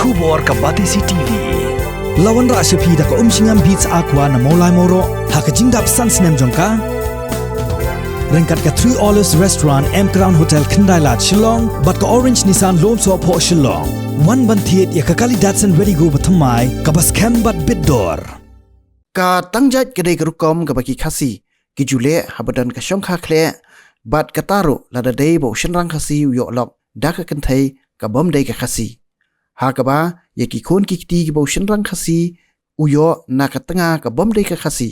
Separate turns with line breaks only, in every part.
Kubor ka Batisi TV.
Lawan ra sepi da ka singam beats aqua na molai moro ha ka jingdap sunsnem jongka rengkat ka 3 Olives Restaurant M Crown Hotel Kendailat Shillong bat ka Orange Nissan Lom So Po Shillong one ban thiet ya ka kali Datsun ready go Thymmai ka bas cam bat bidor
ka tangjat kedai kerukom ka baki khasi ki jule habadan ka shongkha khle bat ka taro lada dei bo shinrang khasi yo lok dak ka thai ka bom dei ka khasi ha ka ba ye ki khon ki ti ki bo shinrang khasi uyo na ka tanga ka bom dei ka khasi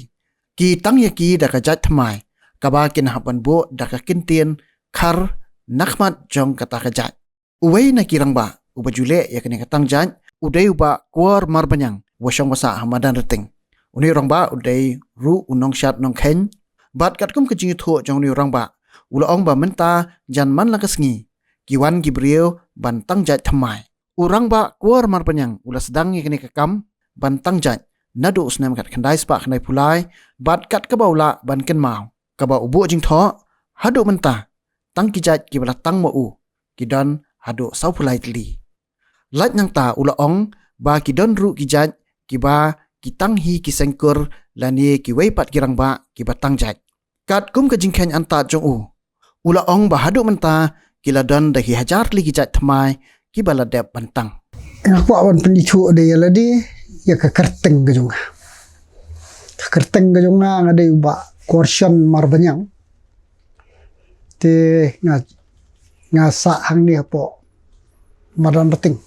ki tang ye ki da ka jat Thymmai ka ba kin haban bo da ka kin tien khar nakhmat jong ka ta ka jat uwei na ki rang ba ubajule ye ka tang jan udai ba kwar mar banyang wasong wasa hamadan reting uni rang ba udai ru unong shat nong khen bat kat kum ka jing tho jong ni rang ba ula ong ba menta jan man la ka sngi ki wan gi brio ban tang jat Thymmai urang ba kwar mar panyang ula sedang ye ka kam ban tang jat nadu usnam kat khandai spa khandai pulai bat kat ka baula ban ken mau ka ba ubu jing tho hadu menta tang ki jat ki bala tang mo u ki don hadu sau pulai tli lat nyang ta ula ong ba ki don ru ki jat ki ba ki tang hi ki sengkur lani ki wei pat ki rang ba ki ba tang jat kat kum ka jing khen anta jong u ula ong ba hadu menta ki la don da hi Hajar li ki jat Thymmai ki bala dep bantang
aku awan pendicu ada ya ladi ya ke kerteng ke jonga ngade uba korsion mar banyang te ngasa hang ni apo madan reting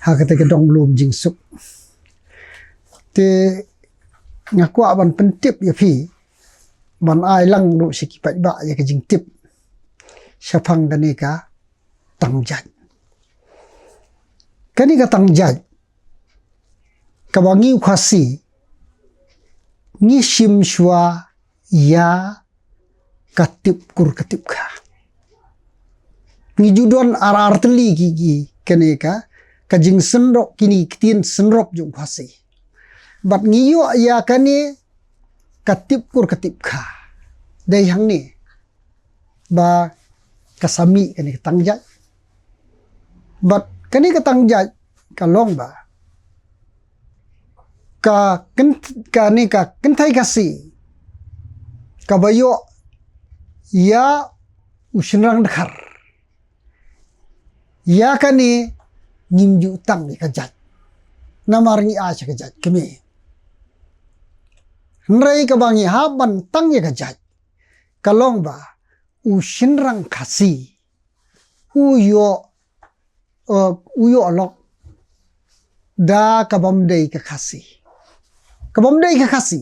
ha kata ke dong belum jingsuk te ngaku awan pentip ya pi ban ai lang lu sikipat ba ya ke jingtip syapang kanika tangjat kanika tangjat kawangi khasi ni sim shwa ya katip kur katip kha ni judon arar teli gigi kanika kajing senrok kini kitin senrok jung khasi bat ngiyo ya kani katip kur katip kha dai hang ni ba kasami kani tangjat bat kani tangjat kalong ba ka kani ka kentai kasi kabayo ya ushinrang dakhar ya kani ngimju tang ni kajat namarngi a cha kajat kemi nrai kabangi haban tang ya kajat kalong ba ushinrang kasi uyo alok da kabam dei ka khasi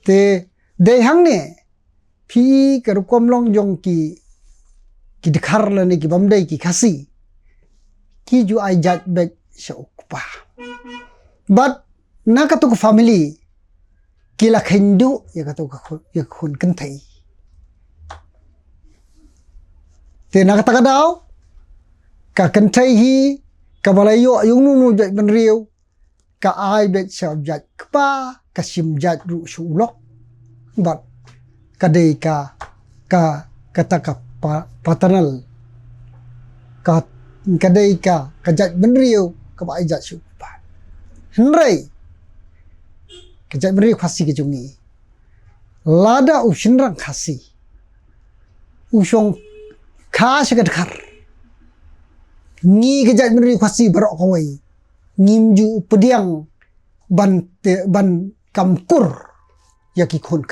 te dei hang ne phi ka rukom long jong ki dikhar la ne ki bam dei ki khasi ki ju ai jat bet shokpa but na ka to family ki la khendu ya ka to ya khun kan thai te na ka daw ka kan thai hi ka balayo yung nu jat ban riu ka ai bet sab jat kpa ka sim jat ru sulok bat ka dei ka kata ka paternal ka dei ka jat ban riu ka bai jat su pa hnrei ka jat ban riu khasi ke jungi lada ushinrang khasi usong kha shagat khar ngi kejat meri khasi barok kawai ngimju pediang ban kamkur ya ki khun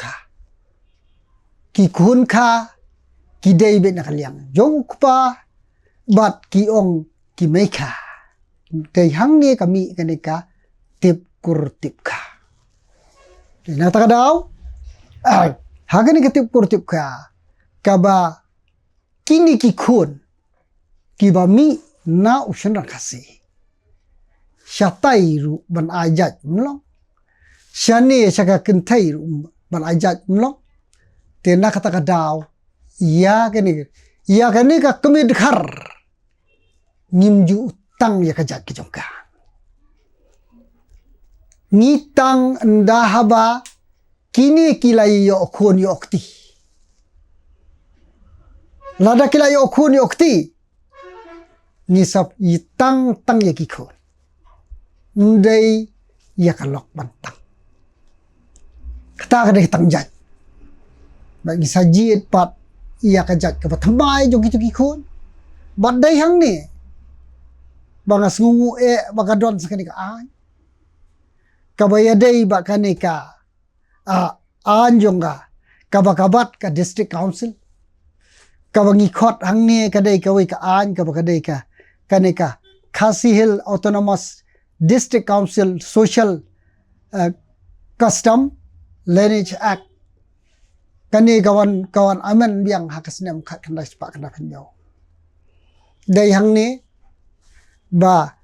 kha ki dei be nakaliang jong kupa bat ki ong ki mekha dei hang ni kami kanika tip kur tip kha na ta daw hagani ka tip kur tip kha kaba kini ki khun ki ba mi na ushan rakasi syatai ru ban ajat mlong syane syaka kentai ru ban ajat mlong tena kata kadaw ya kani ka kemid khar ngimju utang ya kajat ki jongka ngitang ndahaba kini kilai yo khon yo okti lada kilai yo khon yo okti ngisap tang ya kikon ndai ya kalok bantang kata ka dei tang jat bagi sajit pat ia ka jat ka Thymmai jong kitu kikon bat dai hang ni banga sungu baka don sakani ka an kabaya dei bakani ka an jonga kabakabat ka district council kabangi khot hang ni kadai ka wei ka an kabakadai ka kaneka Khasi Hill Autonomous District Council Social Custom Lineage Act kani kawan aman biang hakasnem khat khandai spa kana phanyo dai hang ni ba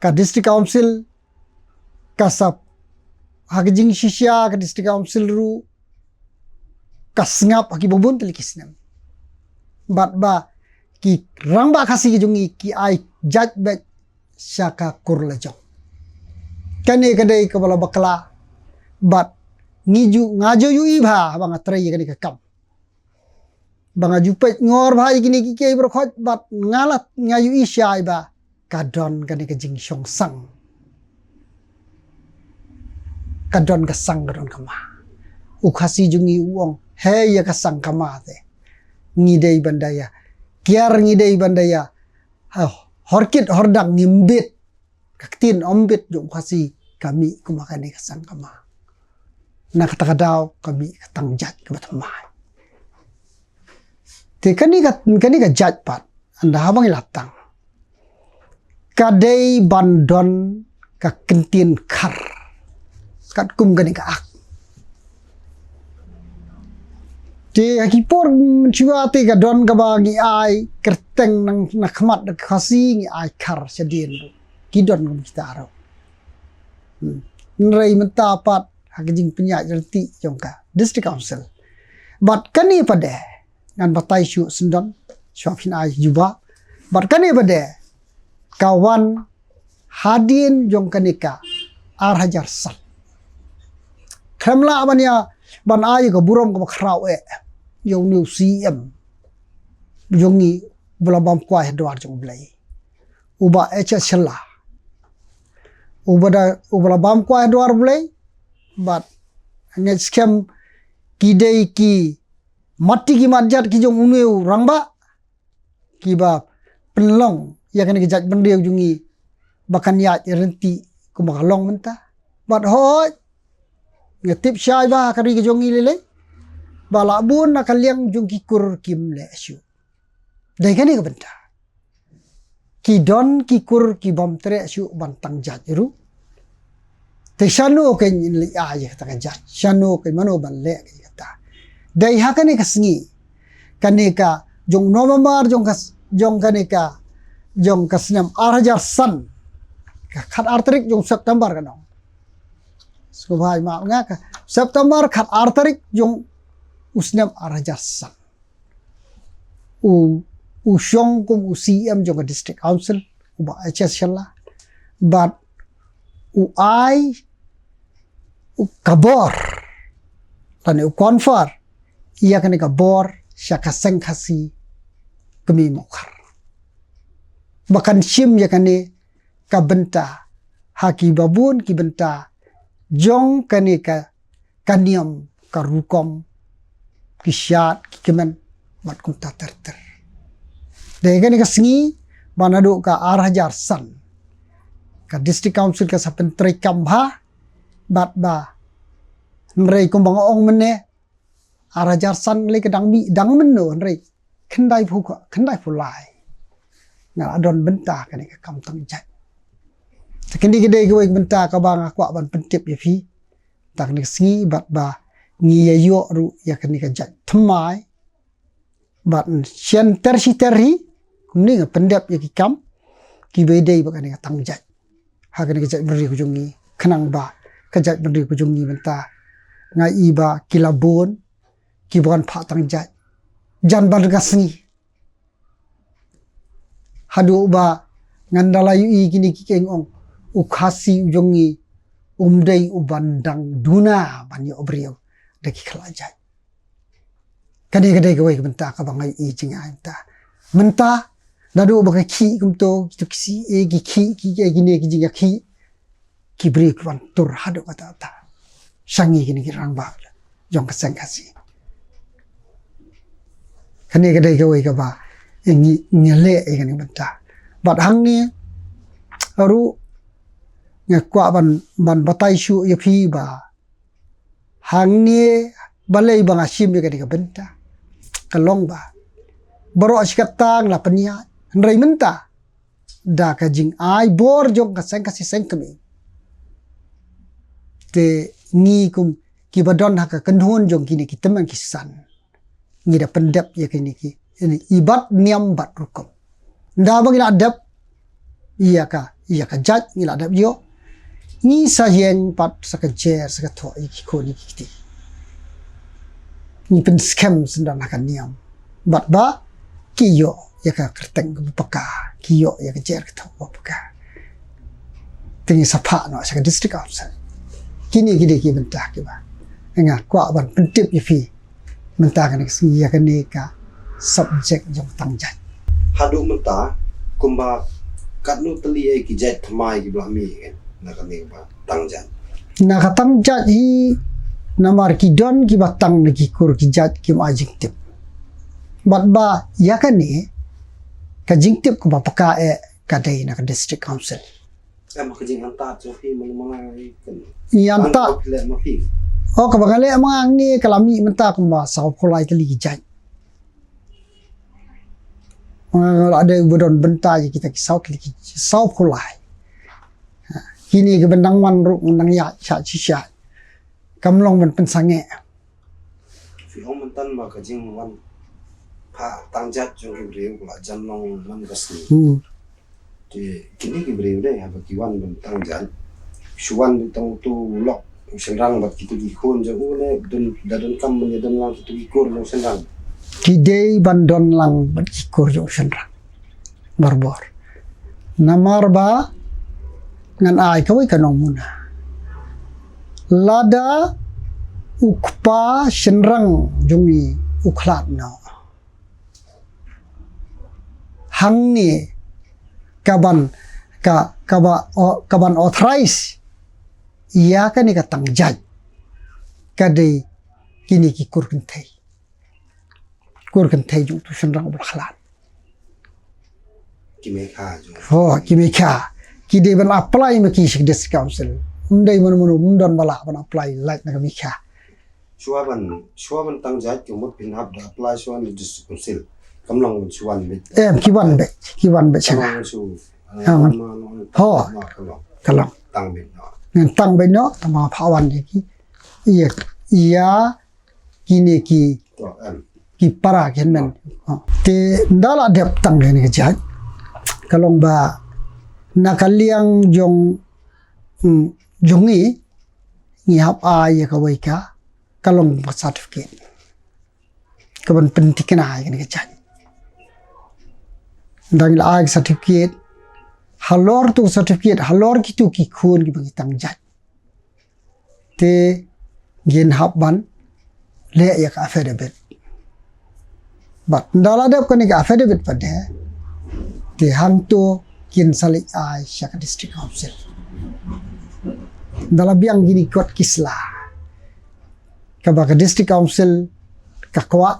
ka district council kasap hakjing shisha ka district council ru kasngap haki bobun telikisnem bat ba ki rangba khasi jungi ki ai judge bet syaka kurlajong kani kadai kabala bakla bat ngajo yu ibha banga trai kani ka kam banga jupet ngor bhai kini ki ke berkhot bat ngalat ngayu isya iba kadon kani ka jing syong sang kadon ka sang kadon kama ukhasi jungi uong he ya ka sang kama te ngidei bandaya kiar ngidei bandaya horkit hordang ngimbit kaktin ombit jong khasi kami kumakani kasang kama na katakadaw kami katang jat ka Thymmai te kani ka jat pat anda habang ilatang kadei bandon ka kentin khar kat kum kani ka ak te hakipor mencuba te ka don ka bagi ai kerteng nang nakmat dak khasi ngi ai khar sedien kidon kum kita aro nrei menta pat hakjing penyak jerti jongka district council bat kani pade ngan batai syu sendon syapin ai juba bat kani pade kawan hadin jongka nika ar hajar sal khamla bania ban ai ko burom ko khrau yong new cm yongi bulabam kwa hedwar jong blai uba chela ubulabam kwa hedwar blai but nge scam kidei ki mati ki majat ki jong uneu rangba kiba penlong ya kan ki jat bendiu jungi bakan ya renti ku makalong menta but ho ngetip syai ba kari ki jongi lele balabun nakaliang jung kikur kim le syu dai kani ka benta kidon kikur ki bom tre syu bantang jat ru te shanu ke li a ye ta jat shanu ke mano ban le ke ta dai ha kani ka sngi kani ka jong November jong kani ka jong kasnam arhajar san ka khat artrik jong September kanong subhai ma nga ka September khat artrik jong usnam arhajar san u syong kum UCM jong district council uba HS shalla but u ai u kabor tane u konfar ia kani kabor syaka seng khasi kemi mokhar bakan shim ya kani ka benta haki babun ki benta jong kani ka kaniam karukom kisyat kimen mat kum ta terter de kani ka sngi banadu ka arhajar san ka district council ka sapen trei kambha bat ba nrei kum bang ong mene arhajar san le ka dang mi dang menno nrei khandai phulai nga adon benta kani ka kam tang jat kini gede ko benta ka bang akwa ban pentip ya phi tak ni sngi bat ba ngi ya yo ru ya kani ka jat Thymmai bat sian terhi kumni nga pendap ya ki kam ki bedei ba kani ka tang jat ha kani ka jat beri ku jungi khanang ba ka jat beri ku jungi benta nga iba kilabon ki bon pha tang jat jan ban ka sngi hadu ba ngandala yu kini ki keng ong ukhasi jongi umdei ubandang duna banyo obriyo daki khalajai kani kadai gawai benta ka bangai i jinga enta menta Nadu baka ki kumto kitu kisi ki gini ki jinga ki beri kwan tur hadu kata ta Sngi gini kirang ba jong kasang kasi kani kadai kawai ka ba ngele gani benta bat hang ni aru ngakwa ban batai shu ya phi ba hang ni balai bang asim gani ka benta kalong ba baro asikatang la pania ndrai menta da ka jing ai bor jong kasang kasi seng kami te ngi kum Kiba don haka kenhon jong kini ki teman kisan ngi da pendap ya kini ki ini ibat niam bat rukum nda bang ila adap iya ka jat ngi adap yo ngi sa yen pat sakajer sakatho iki ko ni kiti ni pen scam sendan haka niam bat ba kiyo ya ka kerteng paka kiyo ya ka jer ka tho paka tingi sapa no sa district council kini gide ki bentah ki ba nga kwa ban pentip yifi mentah kan ya kan ka subject jong tangjat
hadu menta kumba katnu teli ki Jait Thymmai ki blami kan nak ni ba tangjat
na ka tangjat hi namar ki don ki batang ki kur ki jat ki majik tip bat ba ya kan ni ka jing tip ko ba paka kadai na ka district council
kajing anta tu fi mengai kan
yanta
le ma fi
oh kabagale mang ni kalami menta ko ba sa pholai tali ki jat ada bodon bentai kita ki sau pholai kini ke benang man ru benang ya cha chi sha kamlong man pensange
fi hom mentan ma kajing wan pa tangjat jong ki breu la janlong man gasni thì kini ki breu deh ha ki wan ben tangjat suwan tong tu lok senrang bat kitu ki khon jong ule dadon kam men dadon lang kitu ki kur jong senrang
kidei bandon lang bat kikur jong senrang barbor namar ba ngan ai kawai kanong muna lada ukpa senrang jungi uklat no hang ni kaban authorize iya kan ni katang jaj kadai kini ki kurken thai jung tu senrang berkhalat
ki me kha jong
oh kimika kide ban apply ma ki district council undai manu mundon bala ban apply like na kimika
suaban tangjat ki mot pin hab da apply suan district council kamlong suan be
kiwan be changa
su
ho kalang
tang be
ngan tang be no tama phawan ki iya kini ki
to
para ken men te ndala dep tang ni jaj kalong ba nakaliang jongi ni hap ai ka wai ka kalong certificate kaban penting na ai ni jaj dang la ai certificate halor tu certificate halor kitu ki khon ki bang tang jaj te gen hap ban le ya ka affidavit but ndala dep ko ni ka affidavit pade te hang tu kin salik ai shaka district council ndala biang gini kot kisla ka ba ka district council ka kwa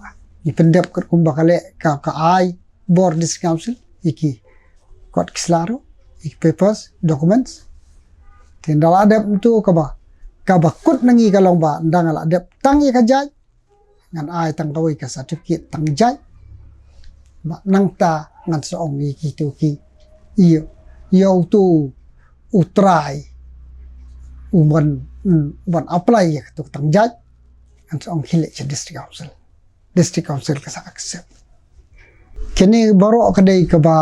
ni pendep ko kumbakale ka ai board district council iki kot kislaro ik papers documents te ndala dep tu ka ba kut nangi kalong ba ndangala dep tang ya ka jaj ngan ai tang kawai ka certificate tang jaj ba nang ta ngan soong ni kitu ki iyo tu utrai uban apply ya tu tang jaj ngan soong hile cha district council ka sa accept kini baro kadai ka ba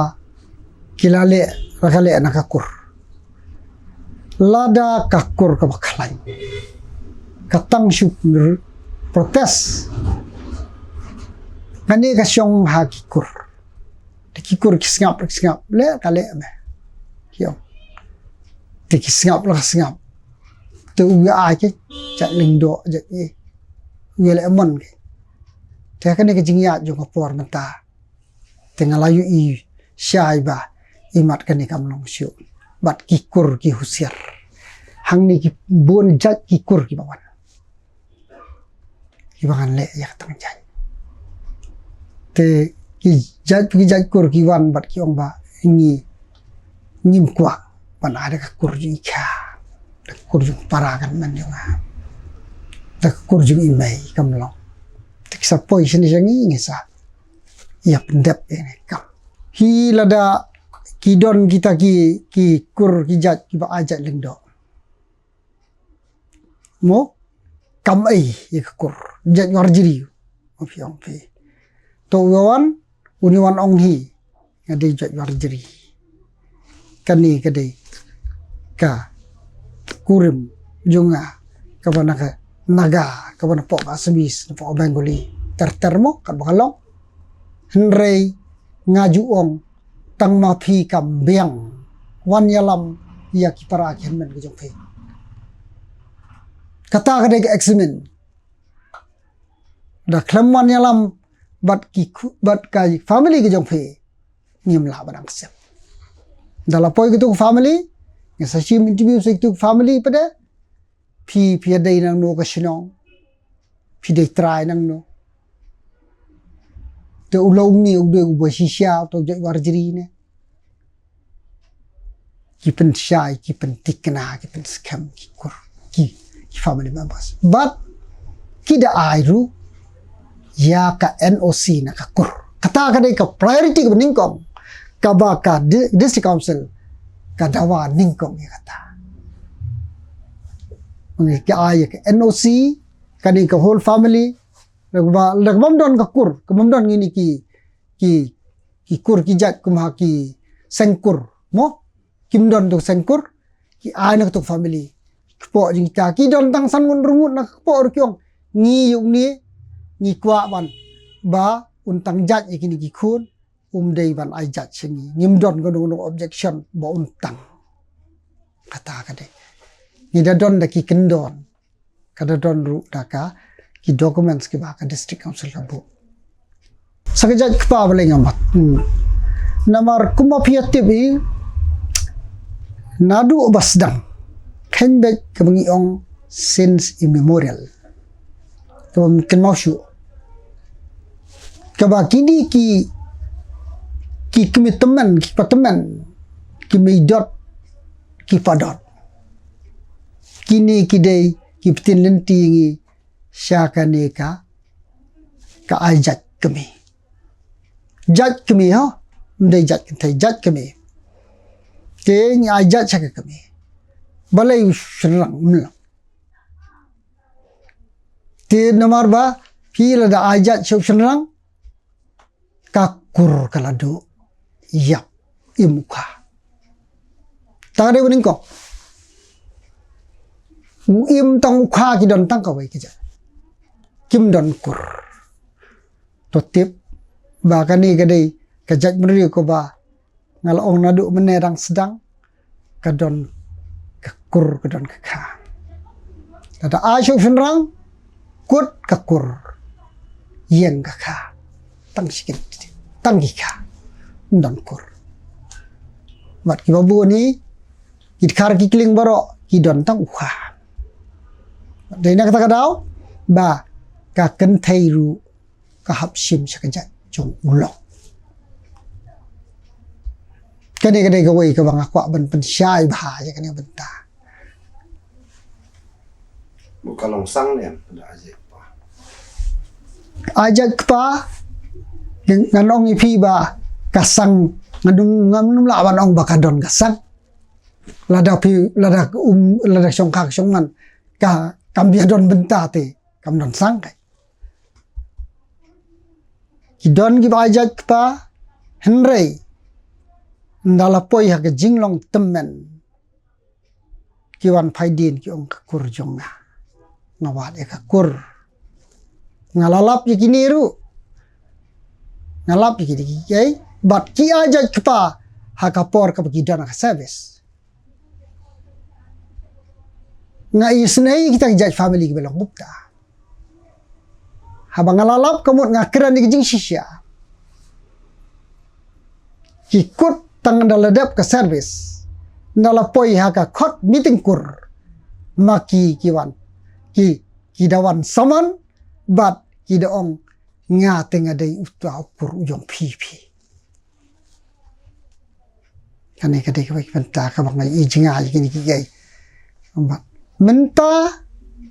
kilale rakale nakakur lada kakur ka bakhalai katang syuk protes ngani ka syong hakikur dikikur kisngap le kale me kyo dikisngap la sngap tu ya ke cha lingdo ja ngele mon ke te kan ke jingya jo ko por menta tengalayu syai ba imat kani kam long syu bat kikur ki husiar hang ni ki bon jat kikur ki bawan ki bangan le ya tang jat te ki jat kur ki wan bat ki ong ba ni nim kwa ban ada ka kur ji kha da kur ju para kan man yo da kur ju imai kam long tik sa poi sini jangi ngesa ya pendep ini kam hi lada ki don kita ki kur ki jat ki ba ajat lengdo mo kam ai ya kur jat ngor jiri opiong pi to wan uniwan ong hi ngade jat ngor jiri kani kade ka kurim junga kabana ka naga kabana po ka sebis po Bengali termo kan bakalong henrei ngaju ong tang ma phi kam biang wan yalam ya ki para khen men jong phe kata kade ke examen da khlam wan yalam bat kai family ke jong phe ngim la badang sep dala poi ke tu family ya sashim interview sik tu family pada phi dai nang no ka shinong phi dai try nang no te ulong ni ude ubo shisha to jai warjiri ne ki pen shai ki pen tikna ki pen scam ki kur ki family members but kida airu ya ka NOC na ka kur kata ka dai ka priority ka ningkong ka ba ka district council ka dawa ningkong ya kata ngi ka ay ka NOC ka ni ka whole family lagbam don ka kur kabam don ngini ki kur ki jat kumha ki sengkur mo kim don tu sengkur ki ana tu family po jing ka ki don tang san ngun rungut na po kyong ni yung ni kwa ban ba untang jat ikini ki khun dei ban ai jat sengi ngim don ko no objection ba untang kata ka de ni da don da ki kendon kada don ru da ka ki documents ke ba ka district council ka bu sakajat pa bale ngamat namar kuma piatib nadu basdang kenbet kebangi ong since immemorial tom kenmausu kaba kini ki commitment ki pataman ki meidot ki padot kini kidai ki ptin lenti ngi syaka neka ka ajat kami jat kami ha mdai jat kentai jat kami te ni ajat syaka kami balai shrang mla te namar ba pila da ajat shrang ka kur kalado yap imuka tare buning ko im tang ukha ki don tang ka wai ki ja kim don kur to tip ba kani kadai ka jaj meri ko ba ngal ong nadu menerang sedang ka don ka kur ka don ka kha ada asyu senrang kut ka kur yen ka kha tang sikit tang ki kha don kur bat ki babu ni ki khar ki kling baro ki don tang ukha dai na kata kadau ba ka kan thai ru ka hap sim sakajat jong ulong kani ka wei ka bang akwa ban pen syai ba ya kani benta
bukan longsang ne da aje pa
ajak pa nganong ipi ba kasang ngadum la ban ong bakadon kasang lada syong man ka kambia don benta te kam don sang kai ki don ki bajat pa henrei ndala poi ha ke jinglong temmen ki wan phaidin ki ong kur jonga nawat e ka kur ngalalap ki kiniru ngalap ki ki bat ki ajat pa ha ka por ka ki don ka service ngai snei kita judge family ki belong bukta habang ngalalap kamut ngakran ni jing shisha kikut tang daladap ke servis nalapoi haka khot meeting kur maki kiwan ki dawan saman bat ki daong nga tenga dei utwa ukur ujong pipi kane kadai ka banta ka bangai ijinga gini kigai menta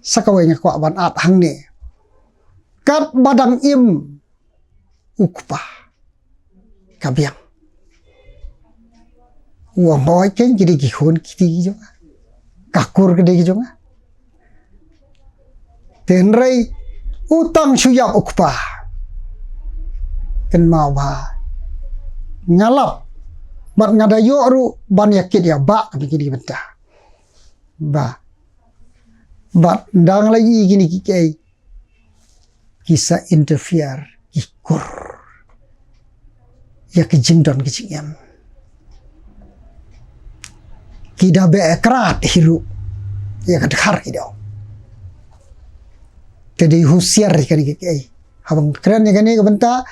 sakawai nga kwa ban at hangne kat badang im ukpa kabiang uang boy ken jadi gihun kiti jo kakur gede jo tenrei utang suyap ukpa ken mau ba ngalap bat ngadayo ru ban yakit ya ba kini benta ba bat ndang lagi gini kikai kisah interfere ikur ya kejingdon kejingam kida be ekrat hiru ya kadhar kido tadi husiar kan kikai habang keren ya kani benta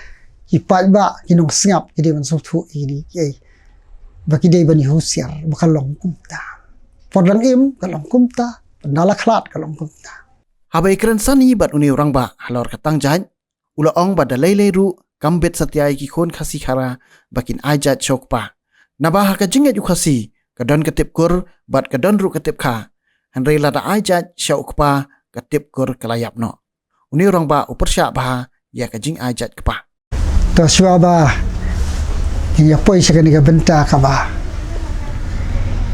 ipat ba kinong sngap jadi man sotu ini kiai baki dei bani husiar bakalong kumta podang im kalong kumta pendala khlat kalong kumta
Habai keren sani bat uni orang ba halor katang Jait ula ong ba dalai ru kambet satyai ki khon khasi khara bakin ajat chok pa nabah ka jinget yu khasi kadon ketip kur bat kadon ru ketip kha hanrei lada ajat shauk pa ketip kur kalayap no uni orang ba upersya ba ya ka jing ajat kpa
to swaba ini apoi sakani ka benta ka ba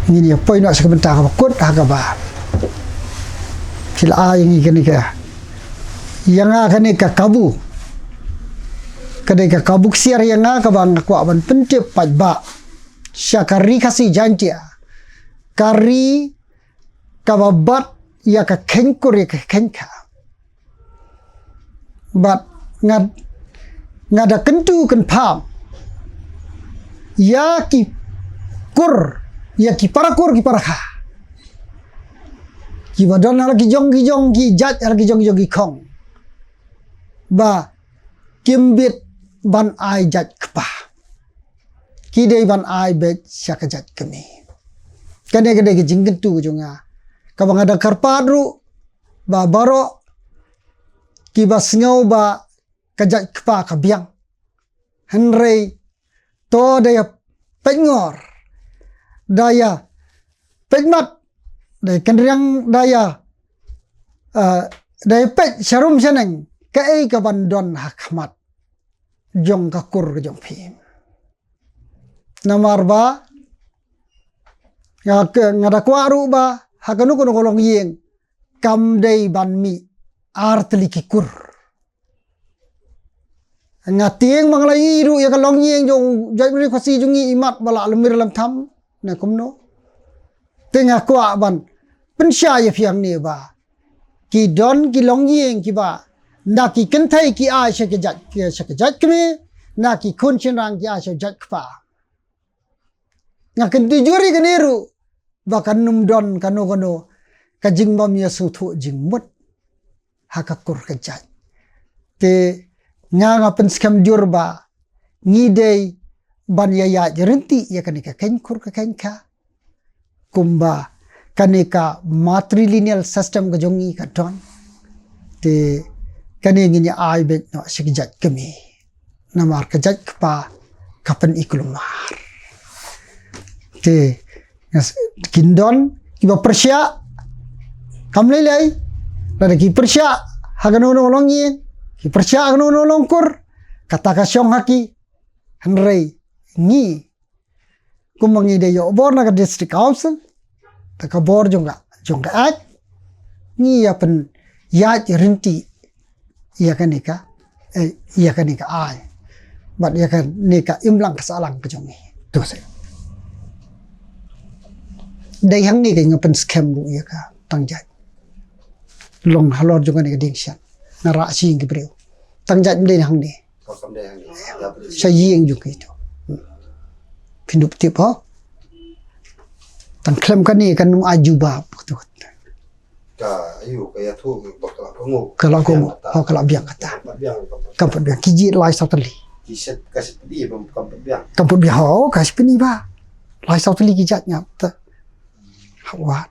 ini apoi nak sakani benta ka kut ha ka ba sila yang ini ka yang akan ka kabu kadai ka kabuk siar yang ka bang ko aban pentip pat ba syakari kasi jantia kari kababat ya ka kengkur ya ka kengka bat ngada kentu ken pam ya ki kur ya ki parakur ki parakha ki badon lagi jong ki jat lagi jong ki khong ba kimbit ban ai jat kpa ki dei ban ai bet syaka jat kemi kane ki jingken tu jonga ka bang ada karpadru ba baro ki ba sngau ba kajat kpa ka biang henrei to daya pengor daya pegmat daya kendriang daya daya pet syarum seneng kai ka bandon hakmat jong kakur jong pim namar ba ngada kwaru ba hakanu kono kolong yeng kam dei ban mi artli kikur ngatieng manglai ru ya kalong yeng jong jai beri khasi jungi imat bala lemir lam tham na kumno tengah kwa ban pensya ya fiang ni ba ki don ki long yeng ki ba na ki kenthai ki a shakajat kme na ki khun chinrang ki a shakajat kpa nga kan tujuri kaniru ba kanum don kano kajing bam ya suthu jingmut hakakur kajat te nga penskam jurba ngidei ban ya jerenti ya kanika kenkur ka kenka kumba kanika matrilineal system ka jongi ka don te kaning ni ai bet no sikjat kemi namar ka jat kpa kapan iklumar te kindon kiba persya kamlelai lada ki persya hagano no longi ki persya hagano no longkur kata ka syong haki hanrei ni kumangi de yo bor na ka district council ta ka bor jonga at ni ya pen ya renti ya kanika ai bat ya kan nika imlang kasalang ka jongi tu se dai hang ni ka ngapen scam bu ya ka Tang Jait long halor jonga ni ka dingshan na ra si ngi breu Tang Jait mde hang ni sa yeng ju ki to pindup tip ho tang klem kan ni kan aju bab tu
ka ayu kaya tu bakal kongo
kalau ko ho kala biang kata kampat biang kiji lai sa tali
Kiset kasih pedi bukan biang.
Kamput biar kasih peni ba. Lai sau tali ki jat nyap ta. Hawa